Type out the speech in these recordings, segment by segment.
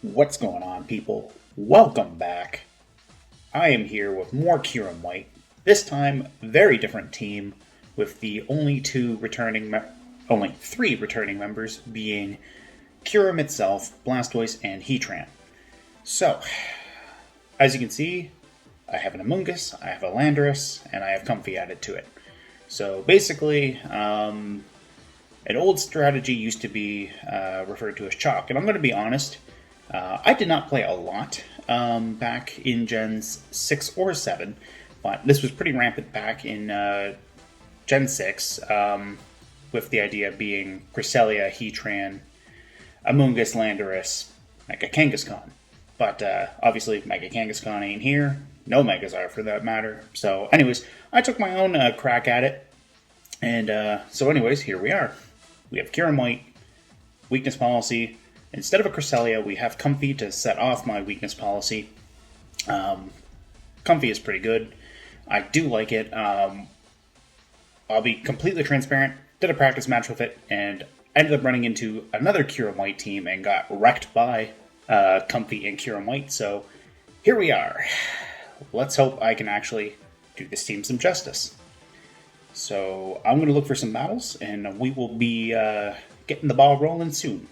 What's going on, people? Welcome back. I am here with more Kyurem-White. This time, very different team, with the only three returning members being Kyurem itself, Blastoise, and Heatran. So, as you can see, I have an Amoongus, I have a Landorus, and I have Comfey added to it. So basically, an old strategy used to be referred to as chalk, and I'm going to be honest, I did not play a lot back in Gens 6 or 7, but this was pretty rampant back in Gen 6, with the idea being Cresselia, Heatran, Amoongus, Landorus, Mega Kangaskhan. But obviously Mega Kangaskhan ain't here, no Megas are for that matter. So anyways, I took my own crack at it, and so anyways, here we are. We have Kyurem-White, weakness policy. Instead of a Cresselia, we have Comfey to set off my weakness policy. Comfey is pretty good. I do like it. I'll be completely transparent. Did a practice match with it, and ended up running into another Kyurem-White team and got wrecked by Comfey and Kyurem-White. So here we are. Let's hope I can actually do this team some justice. So I'm going to look for some battles, and we will be getting the ball rolling soon.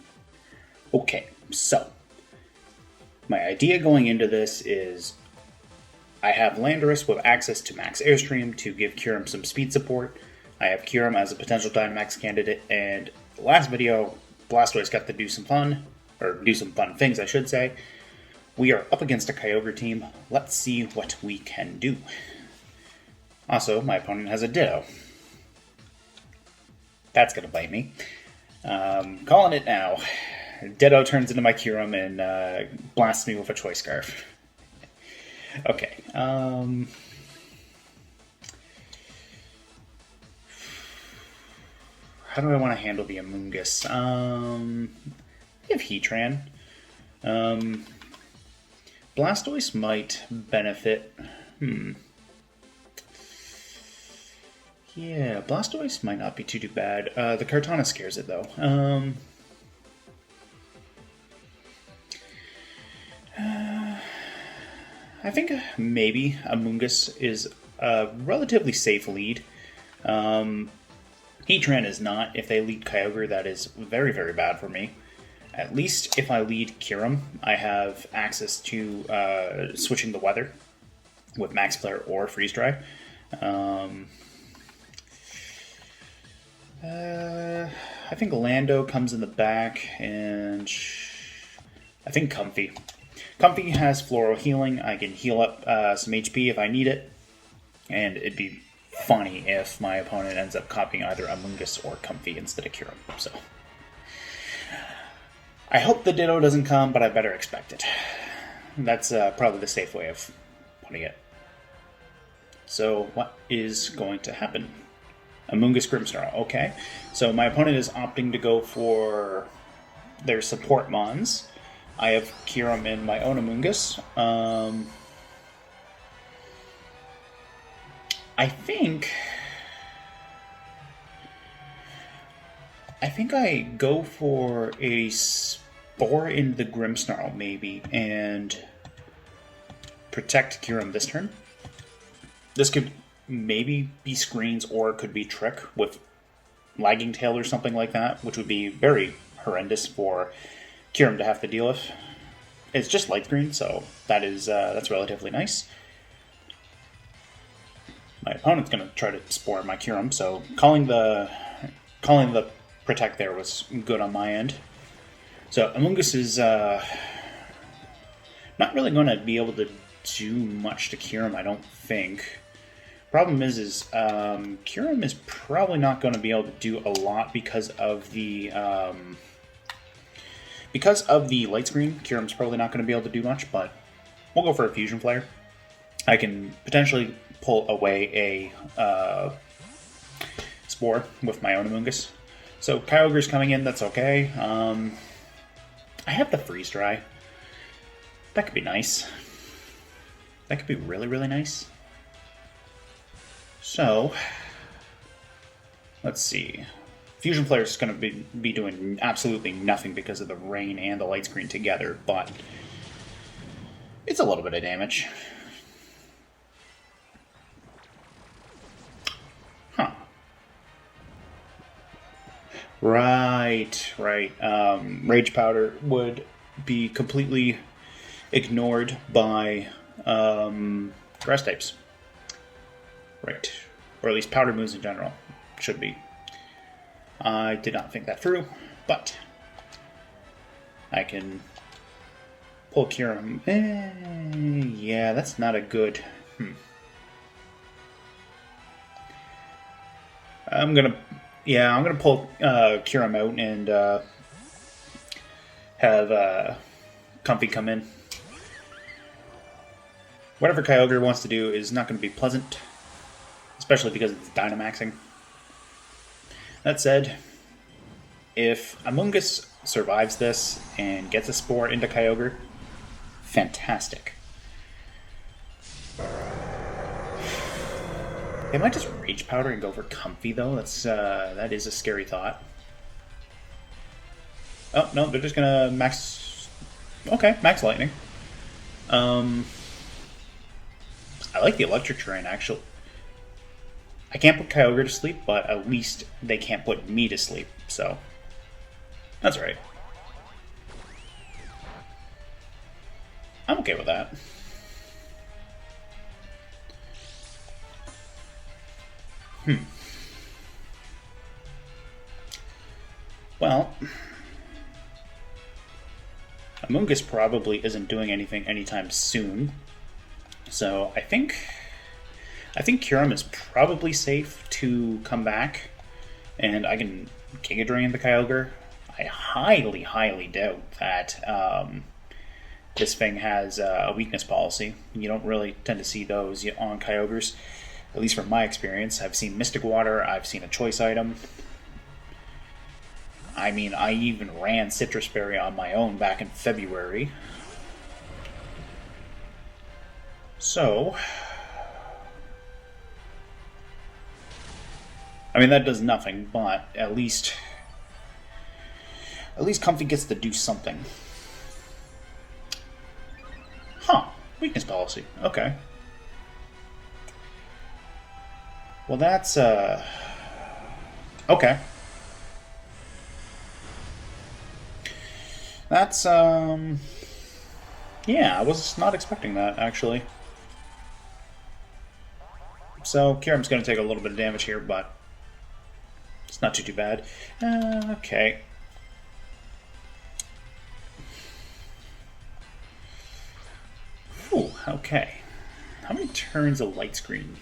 Okay, so my idea going into this is I have Landorus with access to max airstream to give Kyurem some speed support. I have Kyurem as a potential Dynamax candidate, and the last video, Blastoise got to do some fun things, I should say. We are up against a Kyogre team. Let's see what we can do. Also, my opponent has a Ditto. That's going to bite me. Calling it now. Ditto turns into my Kyurem and blasts me with a Choice Scarf. Okay. How do I want to handle the Amoongus? I have Heatran. Blastoise might benefit. Yeah, Blastoise might not be too bad. The Kartana scares it, though. I think maybe Amoongus is a relatively safe lead. Heatran is not. If they lead Kyogre, that is very, very bad for me. At least if I lead Kyurem, I have access to switching the weather with Max Flare or Freeze Dry. I think Lando comes in the back, and I think Comfey. Comfey has Floral Healing. I can heal up some HP if I need it, and it'd be funny if my opponent ends up copying either Amoongus or Comfey instead of Kyurem. So I hope the Ditto doesn't come, but I better expect it. That's probably the safe way of putting it. So what is going to happen? Amoongus Grimmsnarl. Okay, so my opponent is opting to go for their support Mons. I have Kyurem in my own Amoongus. I think I go for a Spore in the Grimmsnarl, maybe, and protect Kyurem this turn. This could maybe be screens, or it could be Trick with Lagging Tail or something like that, which would be very horrendous for Kyurem to have to deal with. It's just Light Screen, so that's relatively nice. My opponent's going to try to Spore my Kyurem, so calling the Protect there was good on my end. So Amoongus is not really going to be able to do much to Kyurem, I don't think. Problem is Kyurem is probably not going to be able to do a lot because of the light screen. Kyurem's probably not going to be able to do much, but we'll go for a Fusion Flare. I can potentially pull away a Spore with my own Amoongus. So Kyogre's coming in, that's okay. I have the Freeze Dry. That could be nice. That could be really, really nice. So, let's see. Fusion Flare is going to be doing absolutely nothing because of the rain and the light screen together, but it's a little bit of damage. Huh. Right. Rage Powder would be completely ignored by grass types. Right. Or at least powder moves in general. Should be. I did not think that through, but I can pull Kyurem. Yeah, that's not a good... I'm gonna pull Kyurem out and have Comfey come in. Whatever Kyogre wants to do is not going to be pleasant, especially because it's Dynamaxing. That said, if Amoongus survives this and gets a Spore into Kyogre, fantastic. They might just Rage Powder and go for Comfey, though. That is a scary thought. Oh, no, they're just gonna max... Okay, max Lightning. I like the Electric Terrain, actually. I can't put Kyogre to sleep, but at least they can't put me to sleep, so... That's right. I'm okay with that. Well... Amoongus probably isn't doing anything anytime soon, so I think Kyurem is probably safe to come back, and I can Giga Drain the Kyogre. I highly doubt that this thing has a weakness policy. You don't really tend to see those on Kyogres, at least from my experience. I've seen Mystic Water, I've seen a choice item. I mean, I even ran Citrus Berry on my own back in February. So... I mean, that does nothing, but at least Comfey gets to do something. Huh. Weakness policy. Okay. Well, that's, okay. That's, yeah, I was not expecting that, actually. So, Kyurem's going to take a little bit of damage here, but it's not too bad. Okay. Ooh, okay. How many turns of light screen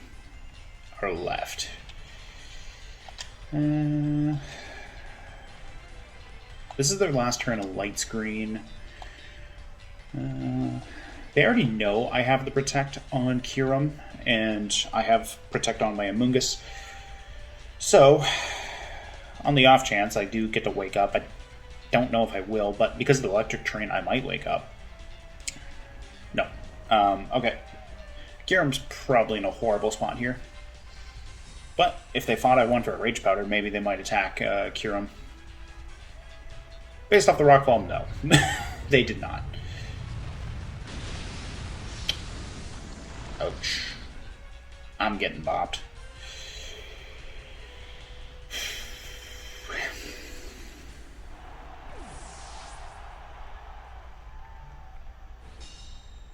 are left? This is their last turn of light screen. They already know I have the Protect on Kyurem, and I have Protect on my Amoongus. So, on the off chance I do get to wake up, I don't know if I will, but because of the Electric Terrain, I might wake up. No. Okay. Kyurem's probably in a horrible spot here. But if they thought I went for a Rage Powder, maybe they might attack Kyurem. Based off the Rockfall, no. They did not. Ouch. I'm getting bopped.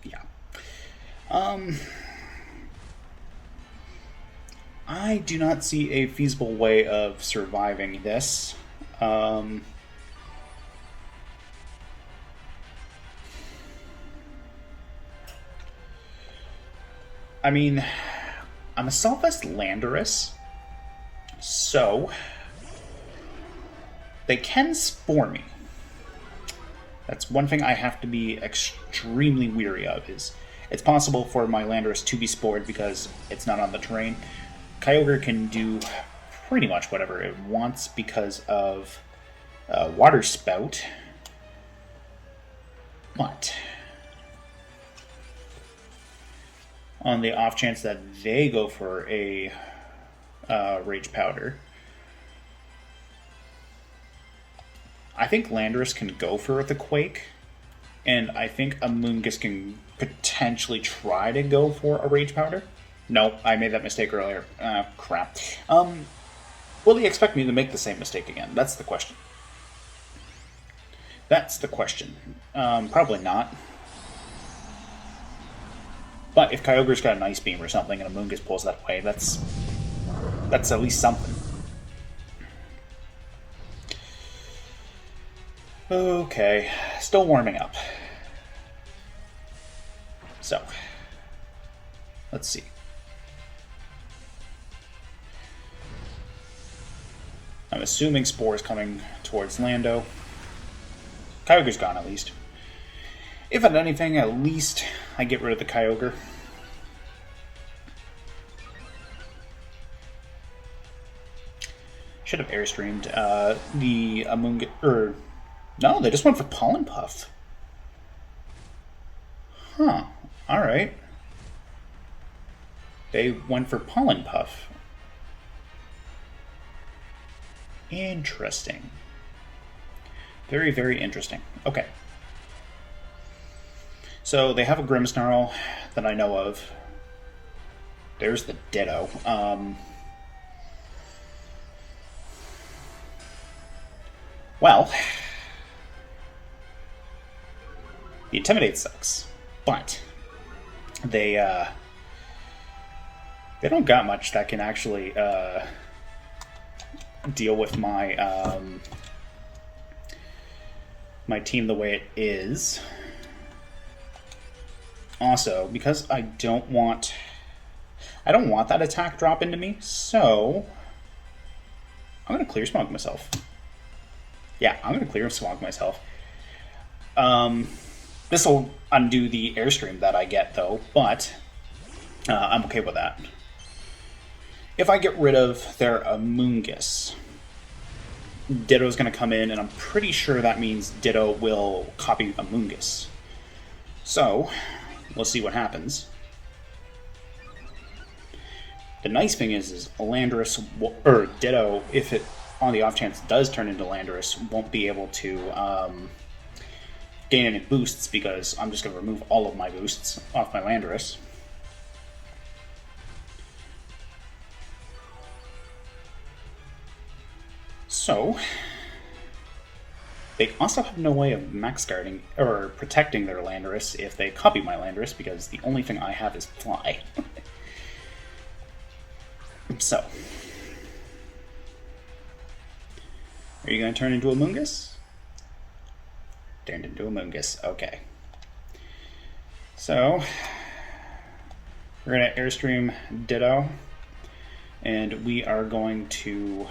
Yeah. I do not see a feasible way of surviving this. I mean, I'm a Selfless Landorus, so they can Spore me. That's one thing I have to be extremely weary of, is it's possible for my Landorus to be Spored because it's not on the terrain. Kyogre can do pretty much whatever it wants because of Water Spout, but on the off chance that they go for a Rage Powder, I think Landorus can go for the Quake, and I think Amoongus can potentially try to go for a Rage Powder. No, I made that mistake earlier. Crap. Will he expect me to make the same mistake again? That's the question. That's the question. Probably not. But if Kyogre's got an Ice Beam or something and Amoongus pulls that away, that's at least something. Okay, still warming up. So, let's see. I'm assuming Spore is coming towards Lando. Kyogre's gone, at least. If at anything, at least I get rid of the Kyogre. Should have airstreamed the Amoongus. No, they just went for Pollen Puff. Huh. Alright. They went for Pollen Puff. Interesting. Very, very interesting. Okay. So they have a Grimmsnarl that I know of. There's the Ditto. Well, the Intimidate sucks, but they don't got much that can actually deal with my my team the way it is. Also, because I don't want that attack drop into me, so I'm gonna Clear Smog myself. Yeah, I'm gonna Clear Smog myself. This will undo the Airstream that I get, though, but I'm okay with that. If I get rid of their Amoongus, Ditto's going to come in, and I'm pretty sure that means Ditto will copy Amoongus. So, we'll see what happens. The nice thing is Landorus, or Ditto, if it on the off chance does turn into Landorus, won't be able to gain any boosts because I'm just going to remove all of my boosts off my Landorus. So, they also have no way of max guarding or protecting their Landorus if they copy my Landorus because the only thing I have is Fly. So, are you going to turn into Amoongus? Turned into Amoongus. Okay. So, we're going to Airstream Ditto, and we are going to...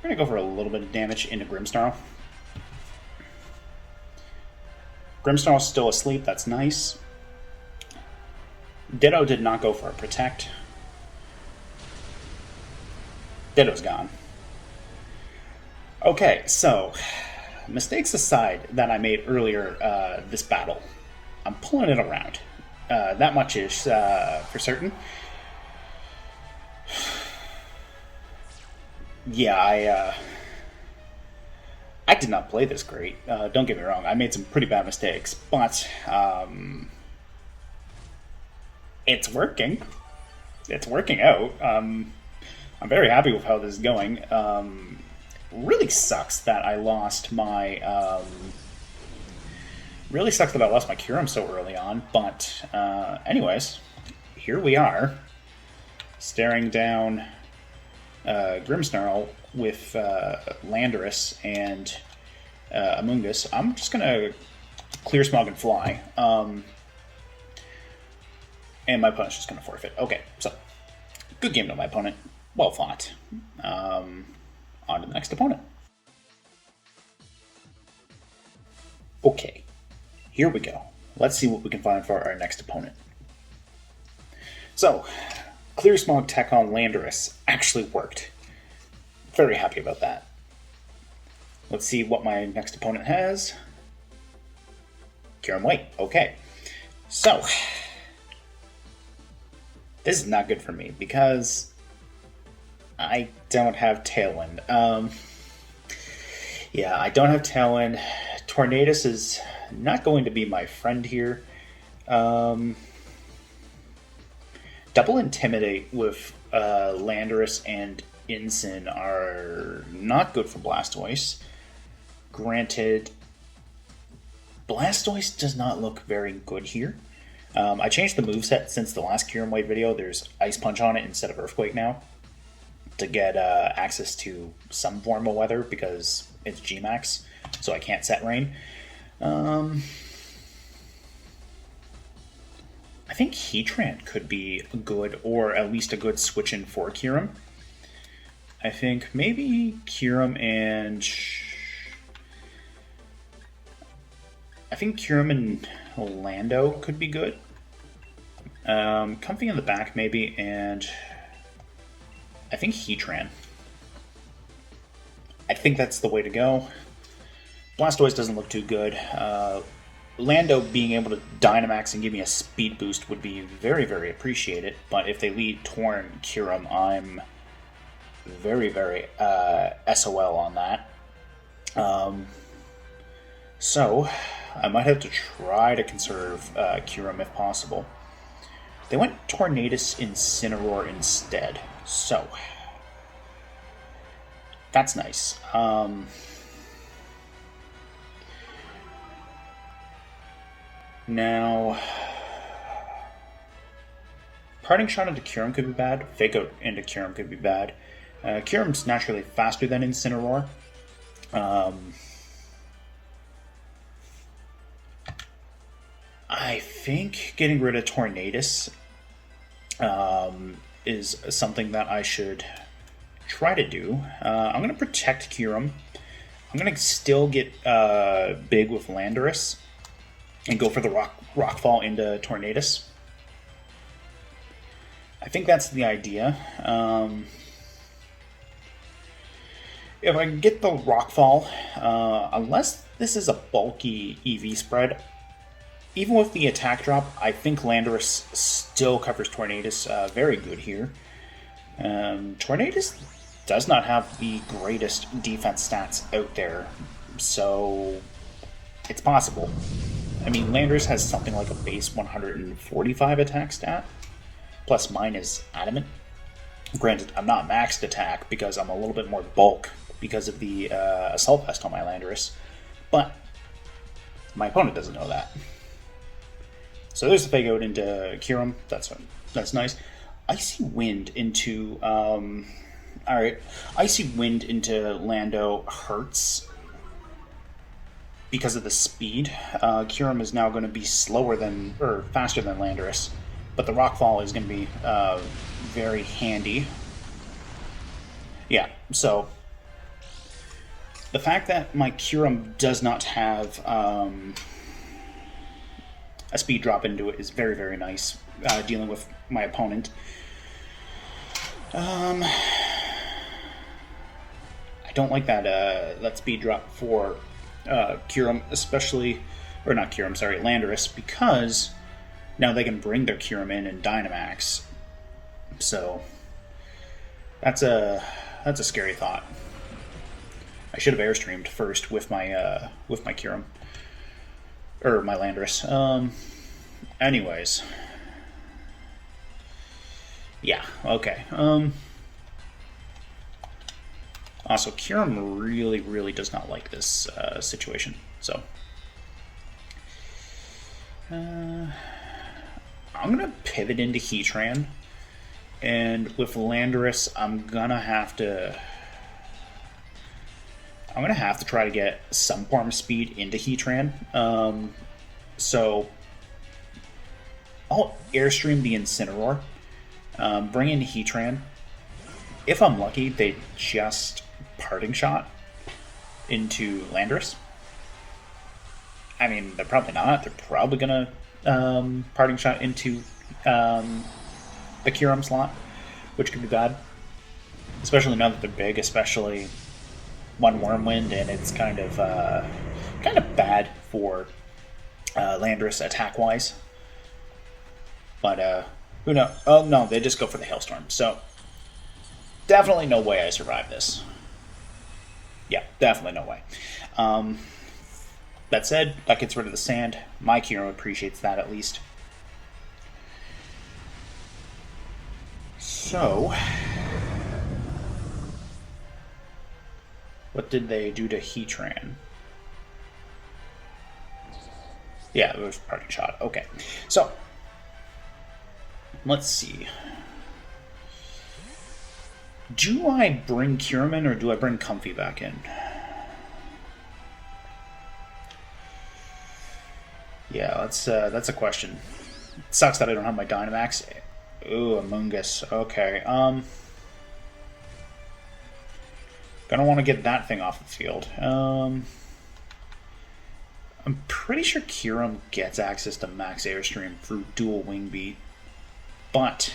We're going to go for a little bit of damage into Grimmsnarl. Grimmsnarl's still asleep. That's nice. Ditto did not go for a Protect. Ditto's gone. Okay, so, mistakes aside that I made earlier this battle, I'm pulling it around. That much is for certain. Yeah, I did not play this great. Don't get me wrong, I made some pretty bad mistakes, but it's working. It's working out. I'm very happy with how this is going. Really sucks that I lost my Kyurem so early on, but anyways, here we are, staring down Grimmsnarl with Landorus and Amoongus. I'm just gonna Clear Smog and Fly, and my opponent's just gonna forfeit. Okay, so good game to my opponent. Well fought. On to the next opponent. Okay, here we go. Let's see what we can find for our next opponent. So, Clear Smog Tech on Landorus actually worked. Very happy about that. Let's see what my next opponent has. Kyurem-White. Okay. So, this is not good for me because I don't have Tailwind. Yeah, I don't have Talon. Tornadus is not going to be my friend here. Double Intimidate with Landorus and Incin are not good for Blastoise. Granted, Blastoise does not look very good here. I changed the moveset since the last Kyurem-White video. There's Ice Punch on it instead of Earthquake now to get access to some form of weather because it's Gmax, so I can't set Rain. I think Heatran could be good, or at least a good switch in for Kyurem. I think maybe Kyurem and... I think Kyurem and Lando could be good. Comfey in the back maybe, and I think Heatran. I think that's the way to go. Blastoise doesn't look too good. Lando being able to Dynamax and give me a speed boost would be very, very appreciated. But if they lead Torn Kyurem, I'm very, very SOL on that. So I might have to try to conserve Kyurem if possible. They went Tornadus Incineroar instead, so that's nice. Now, Parting Shot into Kyurem could be bad. Fake Out into Kyurem could be bad. Kyurem's naturally faster than Incineroar. I think getting rid of Tornadus is something that I should try to do. I'm going to protect Kyurem. I'm going to still get big with Landorus and go for the Rockfall into Tornadus. I think that's the idea. If I can get the Rockfall, unless this is a bulky EV spread, even with the attack drop, I think Landorus still covers Tornadus very good here. Tornadus does not have the greatest defense stats out there, so it's possible. I mean, Landorus has something like a base 145 attack stat, plus mine is Adamant. Granted, I'm not maxed attack because I'm a little bit more bulk because of the Assault Vest on my Landorus, but my opponent doesn't know that. So there's the Fake Out into Kyurem. That's nice. Icy Wind into... Alright. Icy Wind into Lando hurts because of the speed. Kyurem is now going to be faster than Landorus. But the Rockfall is going to be very handy. Yeah, so... The fact that my Kyurem does not have... a speed drop into it is very, very nice, dealing with my opponent. I don't like that speed drop for Kyurem, especially, or not Kyurem, sorry, Landorus, because now they can bring their Kyurem in and Dynamax. So that's a scary thought. I should have airstreamed first with my Kyurem. Or my Landorus. Anyways. Yeah, okay. Also, Kyurem really, really does not like this situation. So. I'm going to pivot into Heatran. And with Landorus, I'm going to have to try to get some form of speed into Heatran. So I'll Airstream the Incineroar, bring in Heatran. If I'm lucky, they just Parting Shot into Landorus. I mean, they're probably not. They're probably going to Parting Shot into the Kyurem slot, which could be bad. Especially now that they're big, especially one Wormwind, and it's kind of bad for Landorus attack-wise. But who knows? Oh no, they just go for the Hailstorm. So definitely no way I survive this. Yeah, definitely no way. That said, that gets rid of the sand. My Kyurem appreciates that at least. So, what did they do to Heatran? Yeah, it was parting shot. Okay, so let's see. Do I bring Kyurem in or do I bring Comfey back in? Yeah, that's a question. It sucks that I don't have my Dynamax. Ooh, Amoongus. Okay. Gonna want to get that thing off the field. I'm pretty sure Kyurem gets access to Max Airstream through dual Wing Beat, but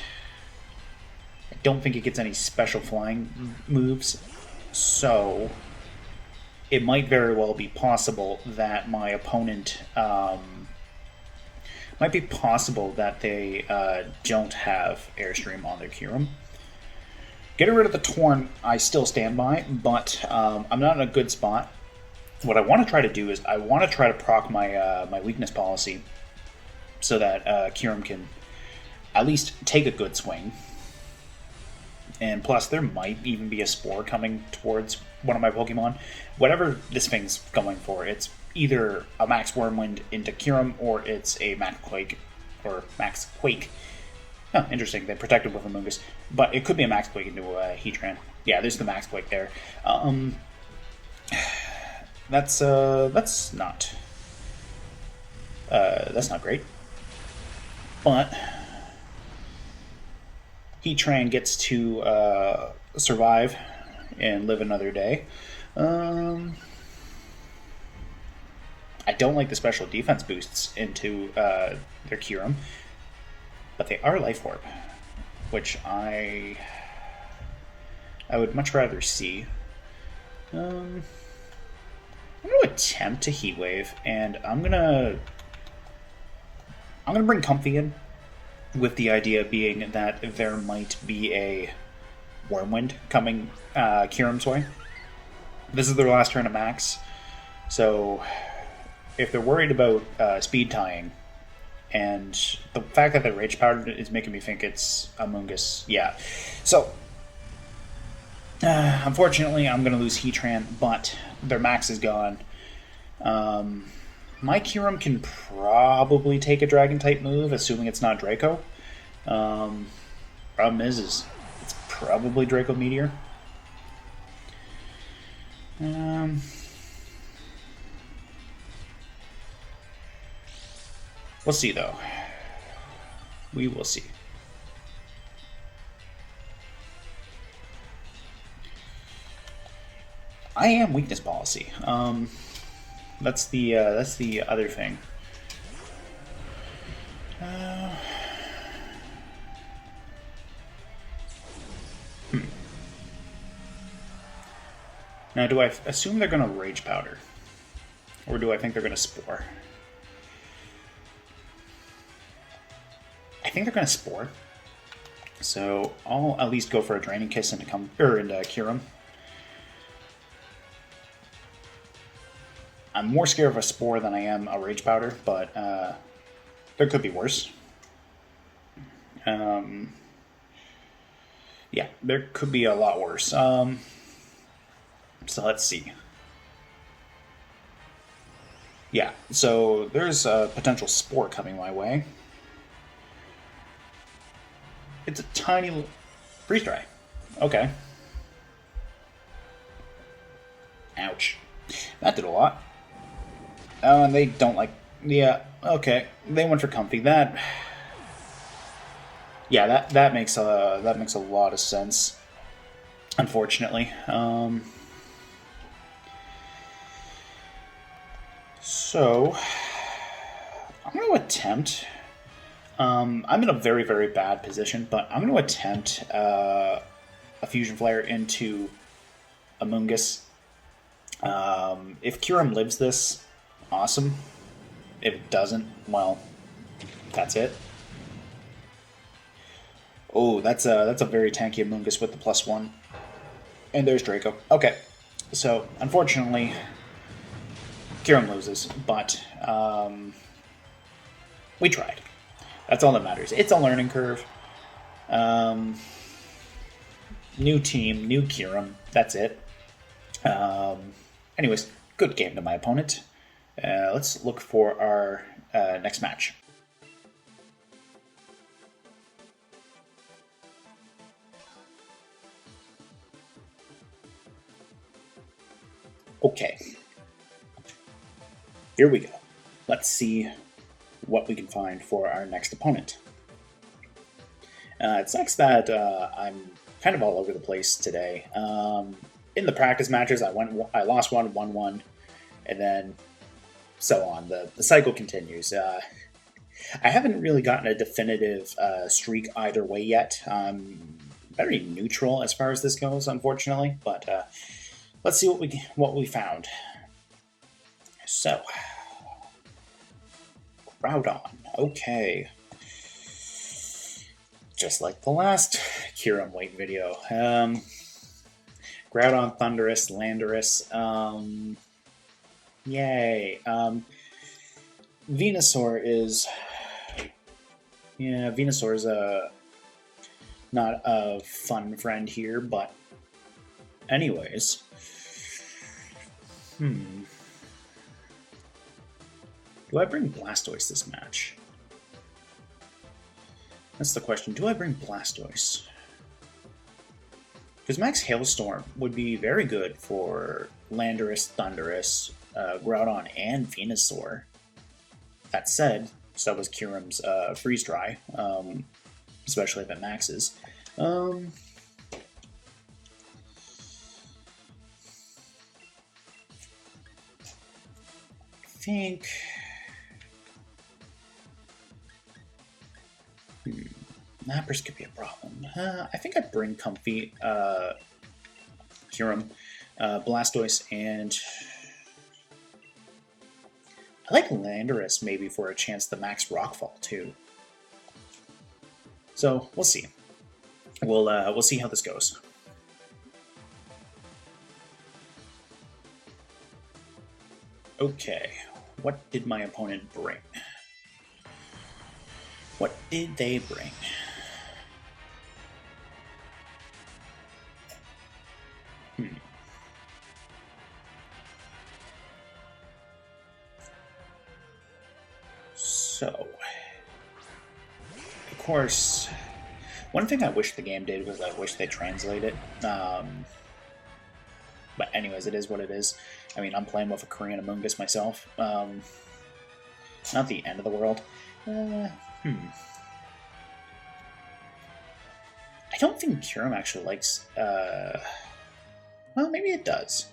I don't think it gets any special flying moves, so it might very well be possible that my opponent might be possible that they don't have Airstream on their Kyurem. Getting rid of the Torn, I still stand by, but I'm not in a good spot. What I want to try to do is I want to try to proc my my weakness policy so that Kyurem can at least take a good swing. And plus, there might even be a Spore coming towards one of my Pokemon. Whatever this thing's going for, it's either a Max Wormwind into Kyurem or it's a Max Quake. Or Max Quake. Huh, interesting. They protected with Amoongus. But it could be a Max Quake into Heatran. Yeah, there's the Max Quake there. That's not great. But Heatran gets to survive and live another day. I don't like the special defense boosts into their Kyurem, but they are Life Orb, which I would much rather see. I'm going to attempt a Heat Wave, and I'm gonna bring Comfey in, with the idea being that there might be a Wormwind coming Kyurem's way. This is their last turn of Max, so if they're worried about speed tying, and the fact that they're Rage Powdered is making me think it's Amoongus, yeah. So, unfortunately, I'm going to lose Heatran, but their Max is gone. My Kyurem can probably take a Dragon-type move, assuming it's not Draco. Problem is it's probably Draco Meteor. We'll see, though. We will see. I am weakness policy. That's the other thing. Now, do I assume they're going to Rage Powder? Or do I think they're going to Spore? I think they're going to Spore. So I'll at least go for a Draining Kiss into Kyurem. I'm more scared of a Spore than I am a Rage Powder, but there could be worse. Yeah, there could be a lot worse. So let's see. Yeah, so there's a potential Spore coming my way. It's a tiny Freeze Dry. Okay. Ouch. That did a lot. Oh, and they don't like... Yeah, okay. They went for Comfey. Yeah, that makes a lot of sense. Unfortunately. So I'm going to attempt... I'm in a very, very bad position, but I'm going to attempt a Fusion Flare into Amoongus. If Kyurem lives this, awesome. If it doesn't, well, that's it. Oh, that's a very tanky Amoongus with the +1. And there's Draco. Okay. So, unfortunately, Kyurem loses, but we tried. That's all that matters. It's a learning curve. New team, new Kyurem. That's it. Anyways, good game to my opponent. Let's look for our next match. Okay. Here we go. Let's see what we can find for our next opponent. It sucks that I'm kind of all over the place today. In the practice matches, I lost one, won one, and then so on. The cycle continues. I haven't really gotten a definitive streak either way yet. I'm very neutral as far as this goes, unfortunately. But let's see what we found. So, Groudon. Okay. Just like the last Kyurem-White video. Groudon, Thundurus, Landorus. Yay. Venusaur is... Yeah, Venusaur is not a fun friend here, but... Anyways. Do I bring Blastoise this match? That's the question. Do I bring Blastoise? Because Max Hailstorm would be very good for Landorus, Thundurus, Groudon, and Venusaur. That said, so was Kyurem's Freeze Dry, especially if it maxes. I think... Lapras could be a problem. I think I'd bring Comfey, Kyurem, Blastoise, and I like Landorus maybe for a chance to max Rockfall too. So we'll see. We'll see how this goes. Okay, what did my opponent bring? What did they bring? So, of course, one thing I wish the game did was I wish they translate it. But anyways, it is what it is. I mean, I'm playing with a Kyurem-Amoongus myself. Not the end of the world. I don't think Kyurem actually likes... well, maybe it does.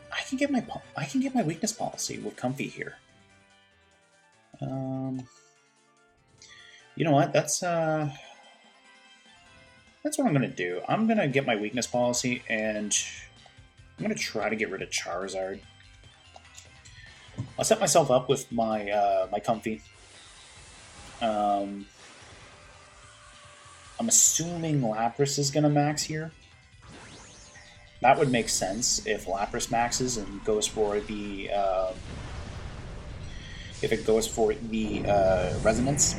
I can get my weakness policy with Comfey here. You know what? That's what I'm gonna do. I'm gonna get my weakness policy, and I'm gonna try to get rid of Charizard. I'll set myself up with my my Comfey. I'm assuming Lapras is gonna max here. That would make sense if Lapras maxes and goes for the if it goes for the Resonance.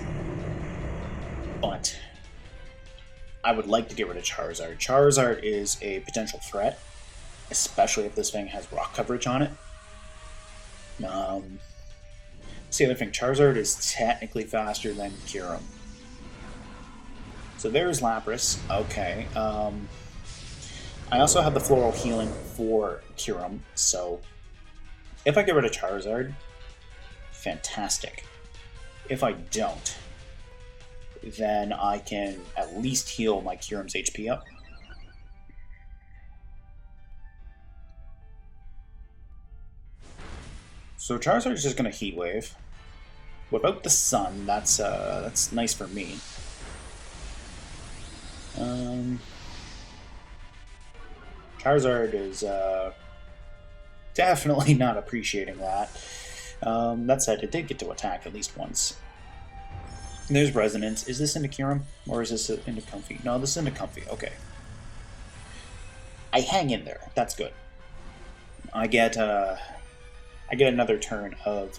But I would like to get rid of Charizard. Charizard is a potential threat, especially if this thing has rock coverage on it. That's the other thing. Charizard is technically faster than Kyurem. So there's Lapras. Okay. I also have the Floral Healing for Kyurem, so if I get rid of Charizard, fantastic. If I don't, then I can at least heal my Kyurem's HP up. So Charizard is just going to Heat Wave. Without the Sun, that's nice for me. Charizard is definitely not appreciating that. That said, it did get to attack at least once. And there's Resonance. Is this into Kyurem? Or is this into Comfey? No, this is into Comfey. Okay. I hang in there. That's good. I get another turn of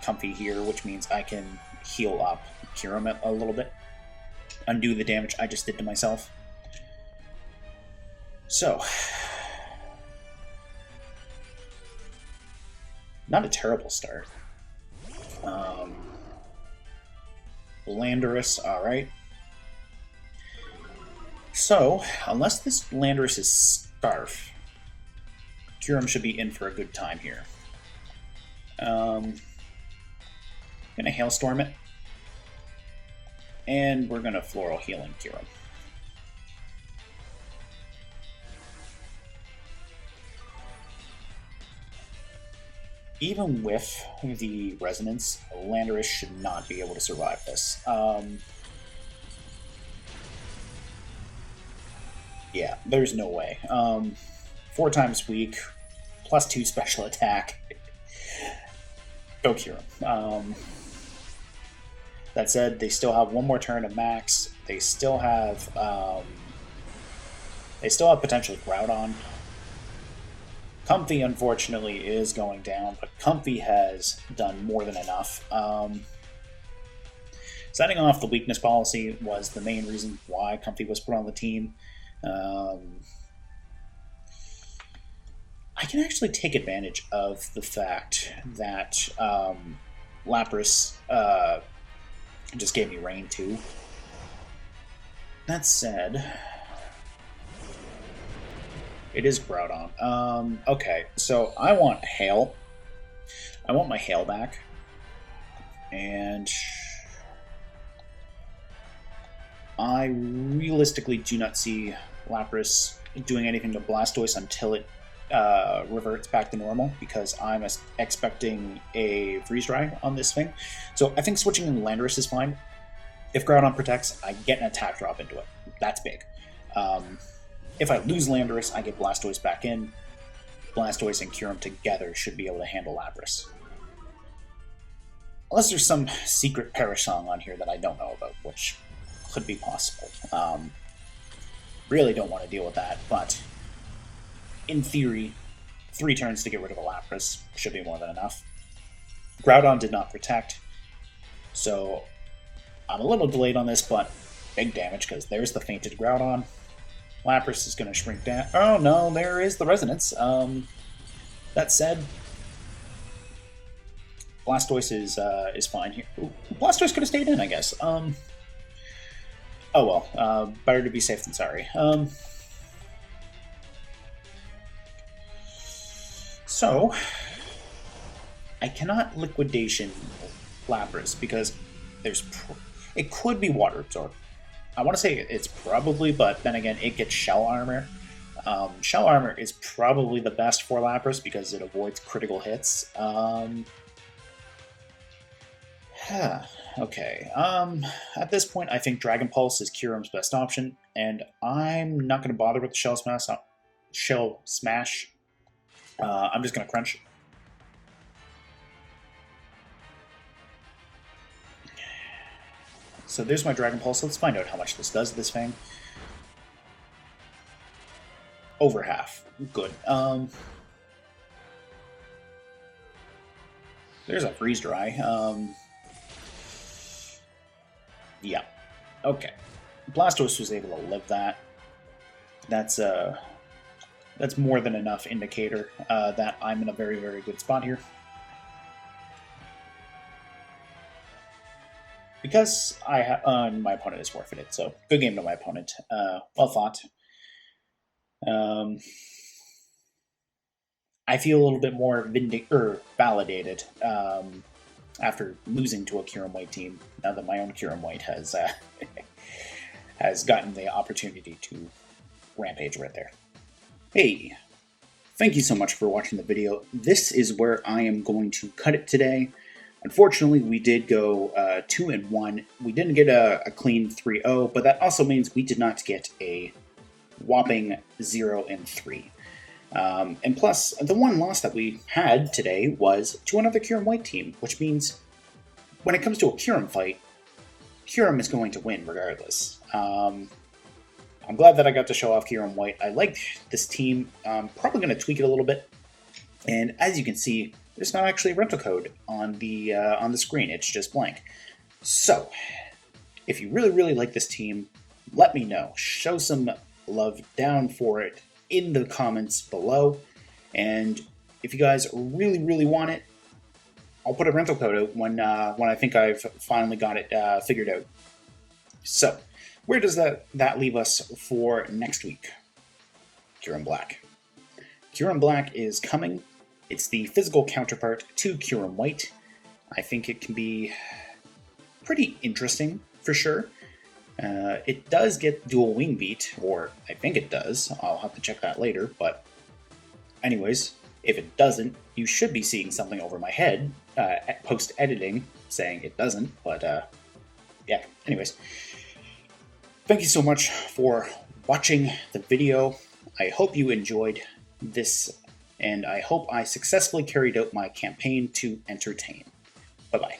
Comfey here, which means I can heal up Kyurem a little bit. Undo the damage I just did to myself. So, not a terrible start. Landorus, alright. So, unless this Landorus is Scarf, Kyurem should be in for a good time here. Gonna Hailstorm it. And we're gonna Floral Healing Kyurem. Even with the Resonance, Landorus should not be able to survive this. Yeah, there's no way. 4 times weak, +2 special attack. Go Kyurem. That said, they still have one more turn of max. They still have potentially Groudon. Comfey, unfortunately, is going down, but Comfey has done more than enough. Setting off the weakness policy was the main reason why Comfey was put on the team. I can actually take advantage of the fact that Lapras just gave me Rain too. That said, it is Groudon. Okay, so I want Hail. I want my Hail back. And I realistically do not see Lapras doing anything to Blastoise until it reverts back to normal, because I'm expecting a Freeze Dry on this thing. So I think switching in Landorus is fine. If Groudon protects, I get an attack drop into it. That's big. If I lose Landorus, I get Blastoise back in. Blastoise and Kyurem together should be able to handle Lapras. Unless there's some secret Perish Song on here that I don't know about, which could be possible. Really don't want to deal with that, but in theory, 3 turns to get rid of a Lapras should be more than enough. Groudon did not protect, so I'm a little delayed on this, but big damage, because there's the fainted Groudon. Lapras is going to shrink down. Oh no, there is the Resonance. That said, Blastoise is fine here. Ooh, Blastoise could have stayed in, I guess. Oh well, better to be safe than sorry. So, I cannot Liquidation Lapras because it could be Water Absorb. I want to say it's probably, but then again, it gets Shell Armor. Shell Armor is probably the best for Lapras because it avoids critical hits. Okay. At this point, I think Dragon Pulse is Kyurem's best option, and I'm not going to bother with the Shell Smash. I'm just going to Crunch. So there's my Dragon Pulse. Let's find out how much this does, this thing. Over half. Good. There's a Freeze Dry. Yeah. Okay. Blastoise was able to live that. That's more than enough indicator that I'm in a very, very good spot here. Because my opponent is forfeited, so good game to my opponent. Well thought. I feel a little bit more validated after losing to a Kyurem-White team, now that my own Kyurem-White has has gotten the opportunity to rampage right there. Hey, thank you so much for watching the video. This is where I am going to cut it today. Unfortunately, we did go 2-1. We didn't get a clean 3-0, but that also means we did not get a whopping 0-3. And plus, the one loss that we had today was to another Kyurem-White team, which means when it comes to a Kyurem fight, Kyurem is going to win regardless. I I'm glad that I got to show off Kyurem-White. I liked this team. I'm probably going to tweak it a little bit. And as you can see, there's not actually a rental code on the screen. It's just blank. So, if you really, really like this team, let me know. Show some love down for it in the comments below. And if you guys really, really want it, I'll put a rental code out when I think I've finally got it figured out. So, where does that leave us for next week? Kyurem Black. Kyurem Black is coming. It's the physical counterpart to Kyurem-White. I think it can be pretty interesting, for sure. It does get dual wing beat, or I think it does. I'll have to check that later, but anyways, if it doesn't, you should be seeing something over my head post-editing saying it doesn't, but yeah, anyways. Thank you so much for watching the video. I hope you enjoyed this, and I hope I successfully carried out my campaign to entertain. Bye-bye.